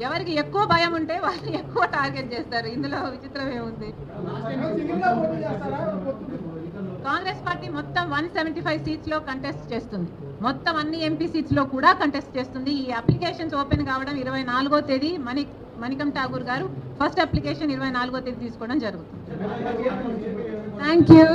ఎవరికి ఎక్కువ భయం ఉంటే వాళ్ళు ఎక్కువ టార్గెట్ చేస్తారు. ఇందులో విచిత్రం ఏముంది? కాంగ్రెస్ పార్టీ మొత్తం 175 సీట్స్ లో కంటెస్ట్ చేస్తుంది. మొత్తం అన్ని ఎంపీ సీట్స్ లో కూడా కంటెస్ట్ చేస్తుంది. ఈ అప్లికేషన్స్ ఓపెన్ కావడం 24వ తేదీ. మణికం ఠాగూర్ గారు ఫస్ట్ అప్లికేషన్ 24వ తేదీ తీసుకోవడం జరుగుతుంది. Thank you.